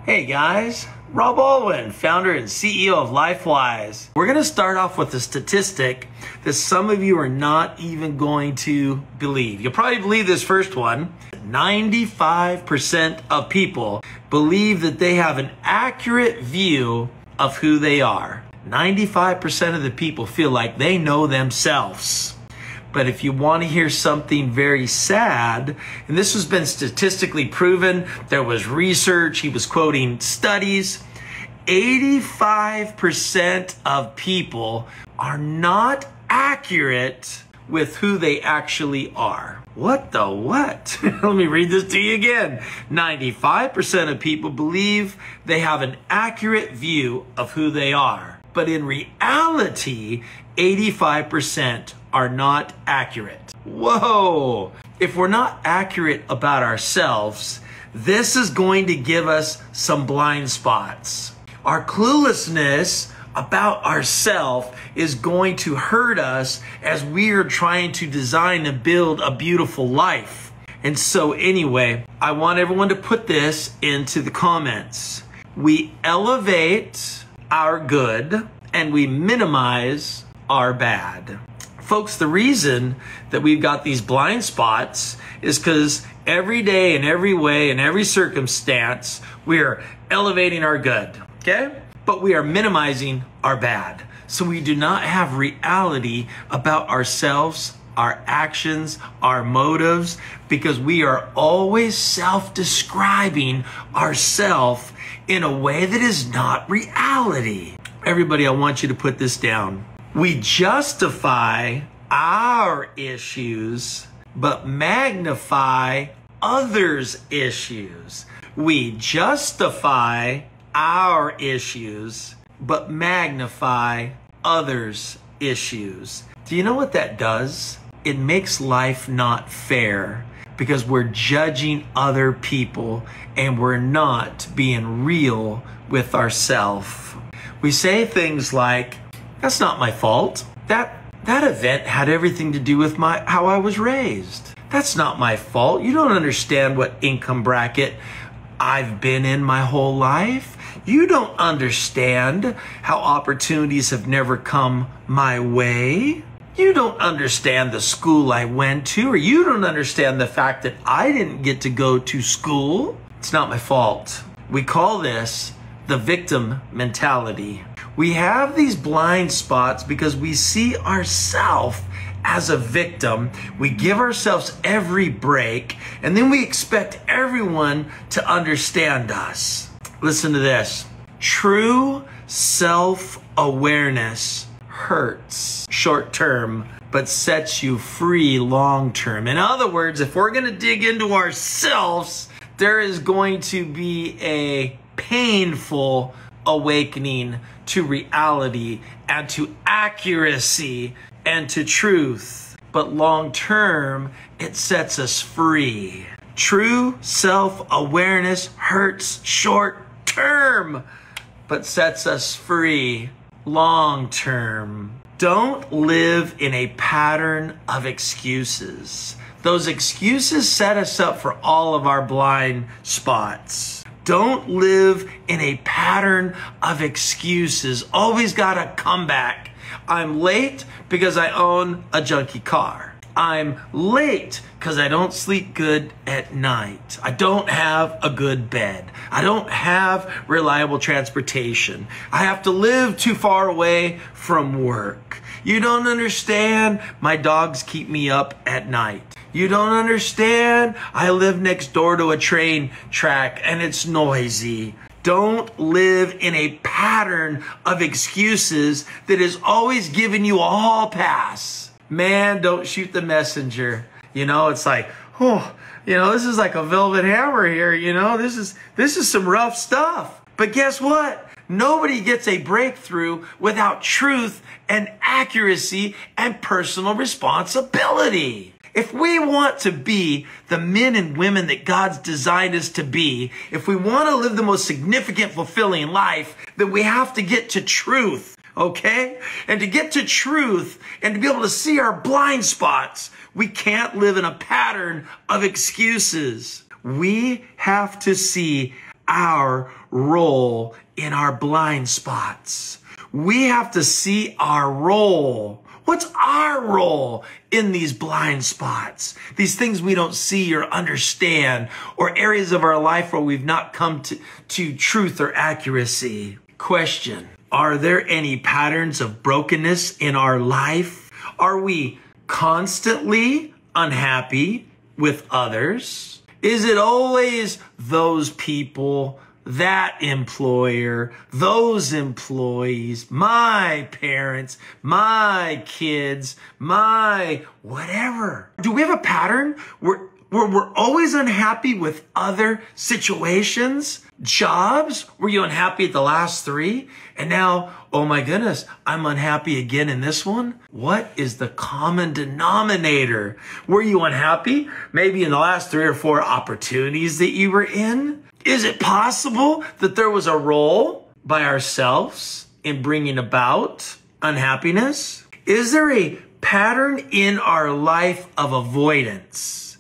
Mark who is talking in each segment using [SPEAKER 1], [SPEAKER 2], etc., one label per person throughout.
[SPEAKER 1] Hey guys, Rob Alwin, founder and CEO of LifeWise. We're going to start off with a statistic that some of you are not even going to believe. You'll probably believe this first one. 95% of people believe that they have an accurate view of who they are. 95% of the people feel like they know themselves. But if you want to hear something very sad, and this has been statistically proven, there was research, he was quoting studies, 85% of people are not accurate with who they actually are. What the what? Let me read this to you again. 95% of people believe they have an accurate view of who they are. But in reality, 85% are not accurate. Whoa! If we're not accurate about ourselves, this is going to give us some blind spots. Our cluelessness about ourselves is going to hurt us as we are trying to design and build a beautiful life. And so anyway, I want everyone to put this into the comments. We elevate our good and we minimize our bad. Folks, the reason that we've got these blind spots is because every day in every way in every circumstance, we are elevating our good, okay? But we are minimizing our bad. So we do not have reality about ourselves, our actions, our motives, because we are always self-describing ourselves in a way that is not reality. Everybody, I want you to put this down. We justify our issues, but magnify others' issues. We justify our issues, but magnify others' issues. Do you know what that does? It makes life not fair because we're judging other people and we're not being real with ourselves. We say things like, that's not my fault. That event had everything to do with how I was raised. That's not my fault. You don't understand what income bracket I've been in my whole life. You don't understand how opportunities have never come my way. You don't understand the school I went to, or you don't understand the fact that I didn't get to go to school. It's not my fault. We call this the victim mentality. We have these blind spots because we see ourselves as a victim. We give ourselves every break, and then we expect everyone to understand us. Listen to this. True self-awareness hurts short term, but sets you free long term. In other words, if we're going to dig into ourselves, there is going to be a painful awakening to reality and to accuracy and to truth. But long term, it sets us free. True self-awareness hurts short term, but sets us free long term. Don't live in a pattern of excuses. Those excuses set us up for all of our blind spots. Don't live in a pattern of excuses. Always got a comeback. I'm late because I own a junky car. I'm late because I don't sleep good at night. I don't have a good bed. I don't have reliable transportation. I have to live too far away from work. You don't understand. My dogs keep me up at night. You don't understand. I live next door to a train track and it's noisy. Don't live in a pattern of excuses that is always giving you a hall pass. Man, don't shoot the messenger. You know, it's like, oh, you know, this is like a velvet hammer here. You know, this is some rough stuff. But guess what? Nobody gets a breakthrough without truth and accuracy and personal responsibility. If we want to be the men and women that God's designed us to be, if we want to live the most significant, fulfilling life, then we have to get to truth, okay? And to get to truth and to be able to see our blind spots, we can't live in a pattern of excuses. We have to see our role in our blind spots. We have to see our role. What's our role in these blind spots? These things we don't see or understand, or areas of our life where we've not come to truth or accuracy. Question: are there any patterns of brokenness in our life? Are we constantly unhappy with others? Is it always those people, that employer, those employees, my parents, my kids, my whatever? Do we have a pattern where we're always unhappy with other situations? Jobs? Were you unhappy at the last 3? And now, oh my goodness, I'm unhappy again in this one? What is the common denominator? Were you unhappy maybe in the last 3 or 4 opportunities that you were in? Is it possible that there was a role by ourselves in bringing about unhappiness? Is there a pattern in our life of avoidance?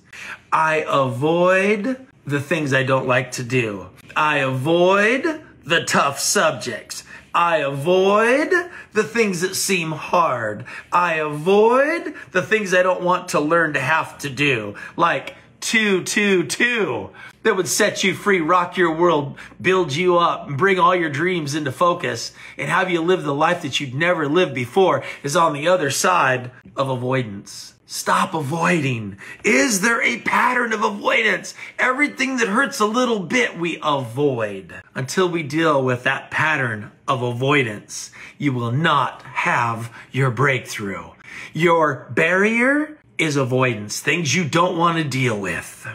[SPEAKER 1] I avoid the things I don't like to do. I avoid the tough subjects. I avoid the things that seem hard. I avoid the things I don't want to learn to have to do. Like 2, 2, 2. That would set you free, rock your world, build you up, and bring all your dreams into focus, and have you live the life that you'd never lived before is on the other side of avoidance. Stop avoiding. Is there a pattern of avoidance? Everything that hurts a little bit, we avoid. Until we deal with that pattern of avoidance, you will not have your breakthrough. Your barrier is avoidance, things you don't want to deal with.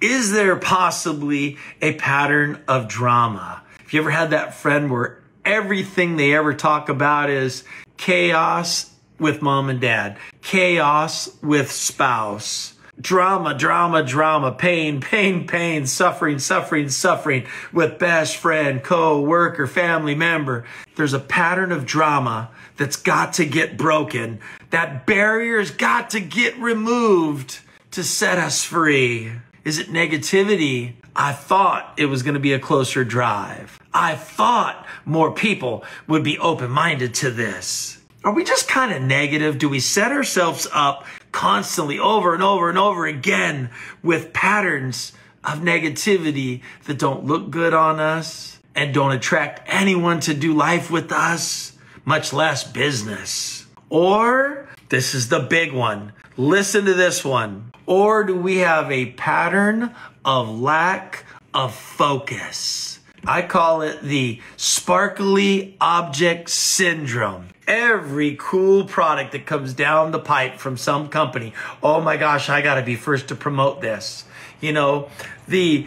[SPEAKER 1] Is there possibly a pattern of drama? Have you ever had that friend where everything they ever talk about is chaos with mom and dad, chaos with spouse, drama, drama, drama, pain, pain, pain, suffering, suffering, suffering with best friend, co-worker, family member? There's a pattern of drama that's got to get broken. That barrier's got to get removed to set us free. Is it negativity? I thought it was going to be a closer drive. I thought more people would be open-minded to this. Are we just kind of negative? Do we set ourselves up constantly over and over and over again with patterns of negativity that don't look good on us and don't attract anyone to do life with us, much less business? Or, this is the big one. Listen to this one. Or do we have a pattern of lack of focus? I call it the sparkly object syndrome. Every cool product that comes down the pipe from some company, oh my gosh, I gotta be first to promote this. You know, the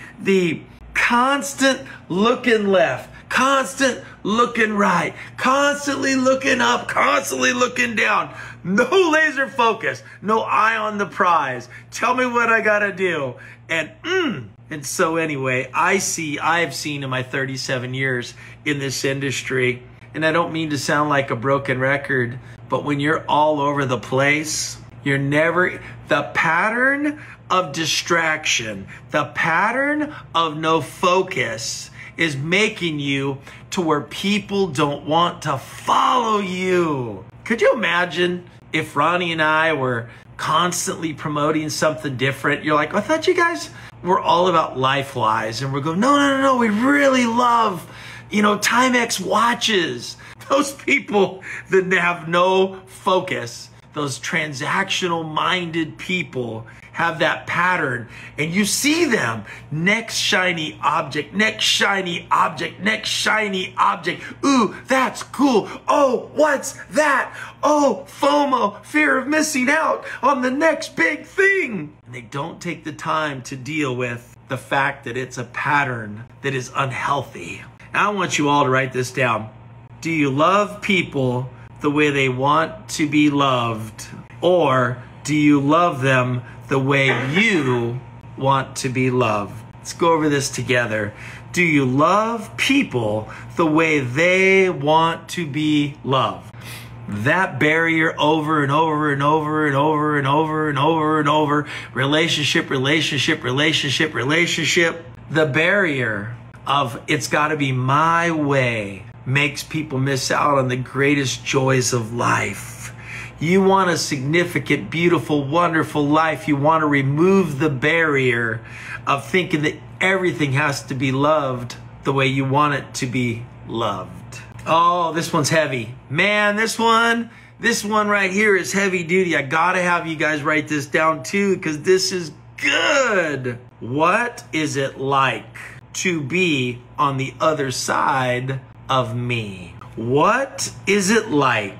[SPEAKER 1] constant looking left, constant looking right, constantly looking up, constantly looking down. No laser focus, no eye on the prize. Tell me what I gotta do. And so anyway, I've seen in my 37 years in this industry, and I don't mean to sound like a broken record, but when you're all over the place, the pattern of distraction, the pattern of no focus is making you to where people don't want to follow you. Could you imagine if Ronnie and I were constantly promoting something different? You're like, I thought you guys were all about LifeWise, and we're going, no, we really love, Timex watches. Those people that have no focus, those transactional minded people have that pattern, and you see them, next shiny object, next shiny object, next shiny object. Ooh, that's cool. Oh, what's that? Oh, FOMO, fear of missing out on the next big thing. And they don't take the time to deal with the fact that it's a pattern that is unhealthy. Now, I want you all to write this down. Do you love people the way they want to be loved? Or do you love them the way you want to be loved? Let's go over this together. Do you love people the way they want to be loved? That barrier over and over and over and over and over and over and over. Relationship. The barrier of it's got to be my way makes people miss out on the greatest joys of life. You want a significant, beautiful, wonderful life. You want to remove the barrier of thinking that everything has to be loved the way you want it to be loved. Oh, this one's heavy. Man, this one right here is heavy duty. I gotta have you guys write this down too, because this is good. What is it like to be on the other side of me? What is it like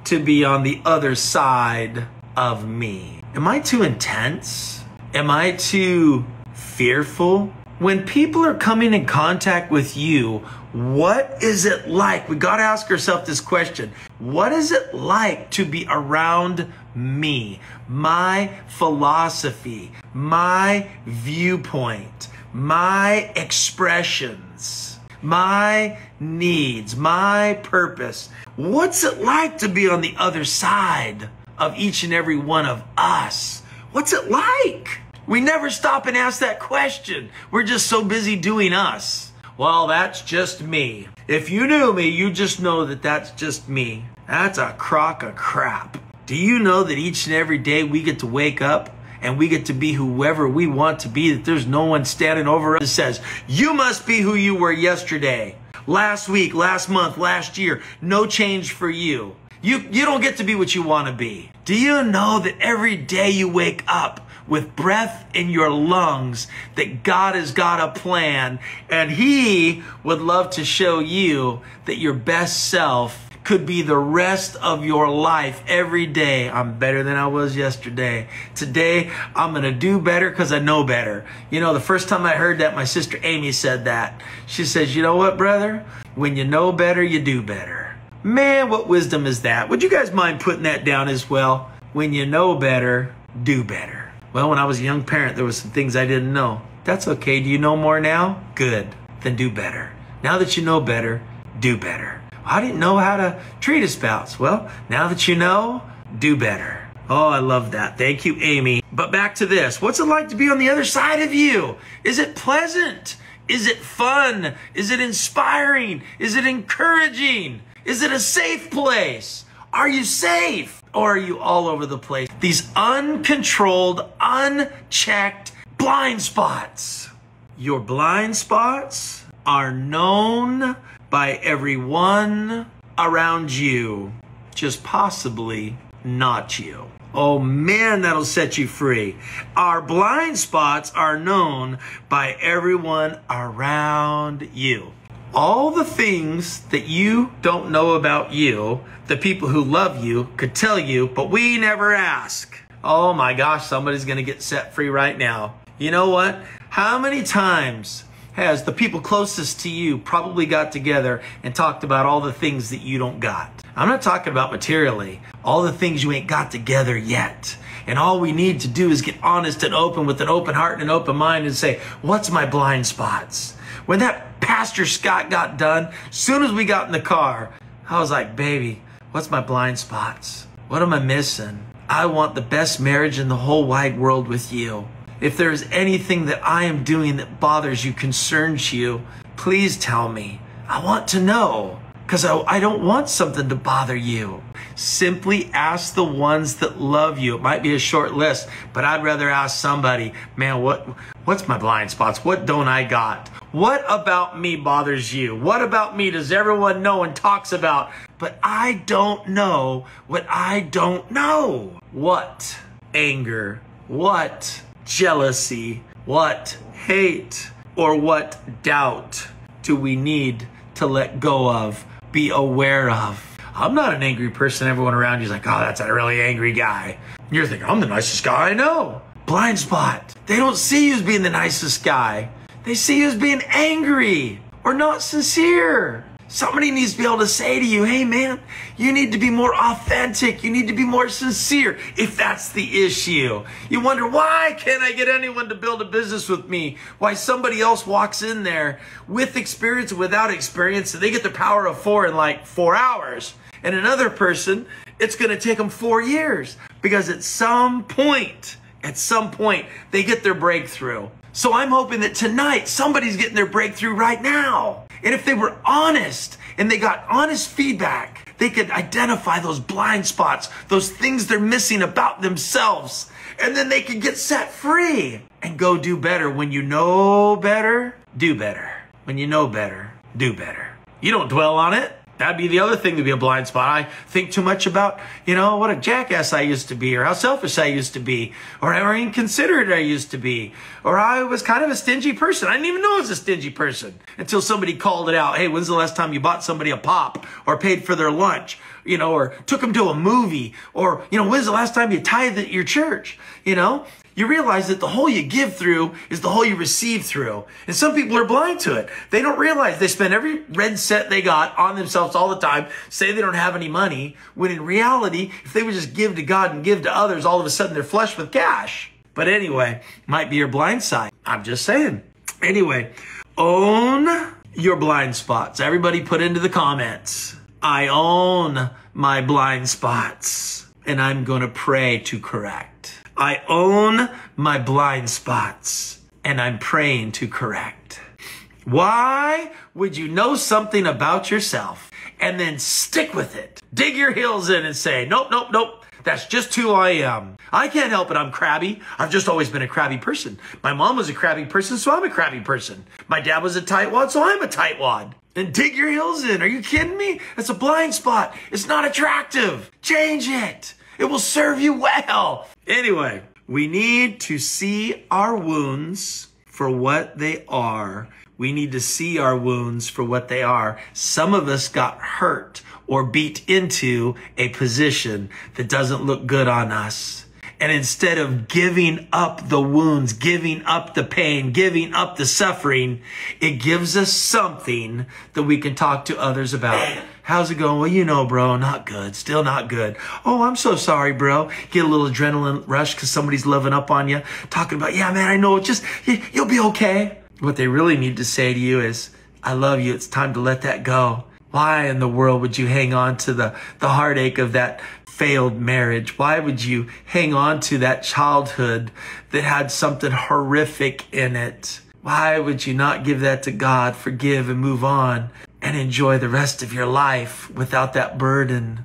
[SPEAKER 1] to be on the other side of me? Am I too intense? Am I too fearful? When people are coming in contact with you, what is it like? We got to ask ourselves this question. What is it like to be around me, my philosophy, my viewpoint, my expressions, my needs, my purpose? What's it like to be on the other side of each and every one of us? What's it like? We never stop and ask that question. We're just so busy doing us. Well, that's just me. If you knew me, you just know that that's just me. That's a crock of crap. Do you know that each and every day we get to wake up and we get to be whoever we want to be, that there's no one standing over us that says, you must be who you were yesterday, last week, last month, last year, no change for you. You don't get to be what you want to be. Do you know that every day you wake up with breath in your lungs, that God has got a plan, and He would love to show you that your best self could be the rest of your life every day. I'm better than I was yesterday. Today, I'm going to do better because I know better. You know, the first time I heard that, my sister Amy said that. She says, you know what, brother? When you know better, you do better. Man, what wisdom is that? Would you guys mind putting that down as well? When you know better, do better. Well, when I was a young parent, there were some things I didn't know. That's okay. Do you know more now? Good. Then do better. Now that you know better, do better. I didn't know how to treat a spouse. Well, now that you know, do better. Oh, I love that. Thank you, Amy. But back to this. What's it like to be on the other side of you? Is it pleasant? Is it fun? Is it inspiring? Is it encouraging? Is it a safe place? Are you safe? Or are you all over the place? These uncontrolled, unchecked blind spots. Your blind spots are known by everyone around you, just possibly not you. Oh man, that'll set you free. Our blind spots are known by everyone around you. All the things that you don't know about you, the people who love you could tell you, but we never ask. Oh my gosh, somebody's going to get set free right now. You know what? How many times has the people closest to you probably got together and talked about all the things that you don't got? I'm not talking about materially, all the things you ain't got together yet. And all we need to do is get honest and open with an open heart and an open mind and say, what's my blind spots? When that Pastor Scott got done, as soon as we got in the car, I was like, baby, what's my blind spots? What am I missing? I want the best marriage in the whole wide world with you. If there's anything that I am doing that bothers you, concerns you, please tell me. I want to know, because I don't want something to bother you. Simply ask the ones that love you. It might be a short list, but I'd rather ask somebody, man, what's my blind spots? What don't I got? What about me bothers you? What about me does everyone know and talks about, but I don't know what I don't know? What anger? What jealousy? What hate? Or what doubt do we need to let go of, be aware of? I'm not an angry person. Everyone around you is like, oh, that's a really angry guy. You're thinking, I'm the nicest guy I know. Blind spot. They don't see you as being the nicest guy. They see you as being angry or not sincere. Somebody needs to be able to say to you, hey man, you need to be more authentic. You need to be more sincere if that's the issue. You wonder, why can't I get anyone to build a business with me? Why somebody else walks in there with experience and without experience and they get the power of 4 in like 4 hours. And another person, it's going to take them 4 years because at some point, they get their breakthrough. So I'm hoping that tonight somebody's getting their breakthrough right now. And if they were honest and they got honest feedback, they could identify those blind spots, those things they're missing about themselves. And then they could get set free and go do better. When you know better, do better. When you know better, do better. You don't dwell on it. That'd be the other thing to be a blind spot. I think too much about, what a jackass I used to be, or how selfish I used to be, or how inconsiderate I used to be, or I was kind of a stingy person. I didn't even know I was a stingy person until somebody called it out. Hey, when's the last time you bought somebody a pop or paid for their lunch, or took them to a movie, or, when's the last time you tithed at your church, You realize that the hole you give through is the hole you receive through. And some people are blind to it. They don't realize they spend every red cent they got on themselves all the time, say they don't have any money, when in reality, if they would just give to God and give to others, all of a sudden they're flush with cash. But anyway, might be your blind side. I'm just saying. Anyway, own your blind spots. Everybody put into the comments, I own my blind spots, and I'm going to pray to correct. I own my blind spots, and I'm praying to correct. Why would you know something about yourself and then stick with it? Dig your heels in and say, nope, nope, nope. That's just who I am. I can't help it. I'm crabby. I've just always been a crabby person. My mom was a crabby person, so I'm a crabby person. My dad was a tightwad, so I'm a tightwad. And dig your heels in. Are you kidding me? That's a blind spot. It's not attractive. Change it. It will serve you well. Anyway, we need to see our wounds for what they are. We need to see our wounds for what they are. Some of us got hurt or beat into a position that doesn't look good on us. And instead of giving up the wounds, giving up the pain, giving up the suffering, it gives us something that we can talk to others about. How's it going? Well, bro, not good. Still not good. Oh, I'm so sorry, bro. Get a little adrenaline rush because somebody's loving up on you. Talking about, yeah, man, I know. You'll be okay. What they really need to say to you is, I love you. It's time to let that go. Why in the world would you hang on to the heartache of that failed marriage? Why would you hang on to that childhood that had something horrific in it? Why would you not give that to God, forgive and move on and enjoy the rest of your life without that burden?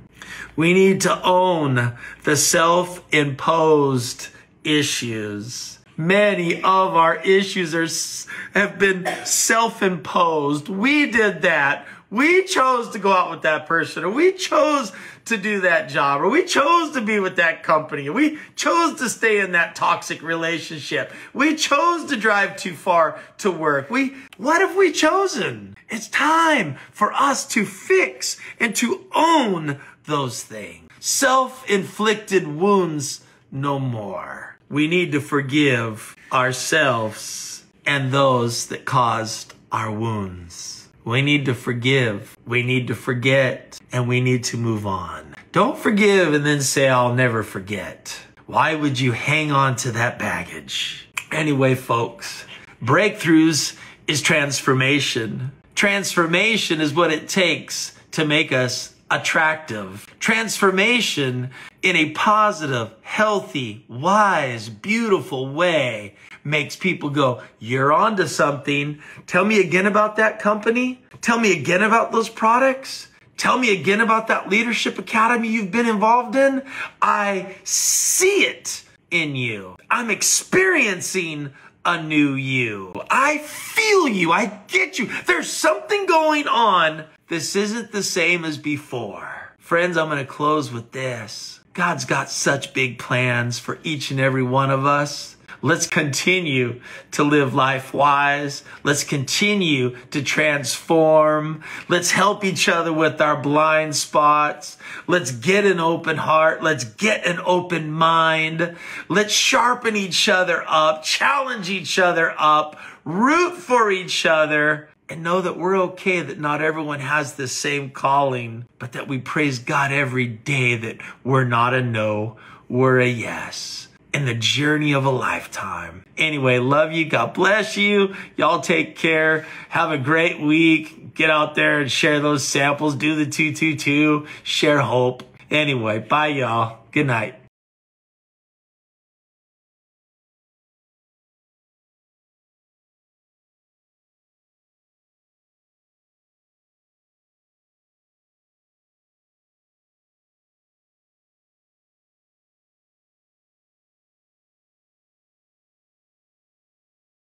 [SPEAKER 1] We need to own the self-imposed issues. Many of our issues have been self-imposed. We did that. We chose to go out with that person, or we chose to do that job, or we chose to be with that company, or we chose to stay in that toxic relationship. We chose to drive too far to work. What have we chosen? It's time for us to fix and to own those things. Self-inflicted wounds no more. We need to forgive ourselves and those that caused our wounds. We need to forgive, we need to forget, and we need to move on. Don't forgive and then say, I'll never forget. Why would you hang on to that baggage? Anyway, folks, breakthroughs is transformation. Transformation is what it takes to make us attractive. Transformation in a positive, healthy, wise, beautiful way makes people go, you're onto something. Tell me again about that company. Tell me again about those products. Tell me again about that leadership academy you've been involved in. I see it in you. I'm experiencing a new you. I feel you. I get you. There's something going on. This isn't the same as before. Friends, I'm going to close with this. God's got such big plans for each and every one of us. Let's continue to live life wise. Let's continue to transform. Let's help each other with our blind spots. Let's get an open heart. Let's get an open mind. Let's sharpen each other up, challenge each other up, root for each other, and know that we're okay, that not everyone has the same calling, but that we praise God every day that we're not a no, we're a yes. In the journey of a lifetime. Anyway, love you. God bless you. Y'all take care. Have a great week. Get out there and share those samples. Do the 222. Share hope. Anyway, bye y'all. Good night.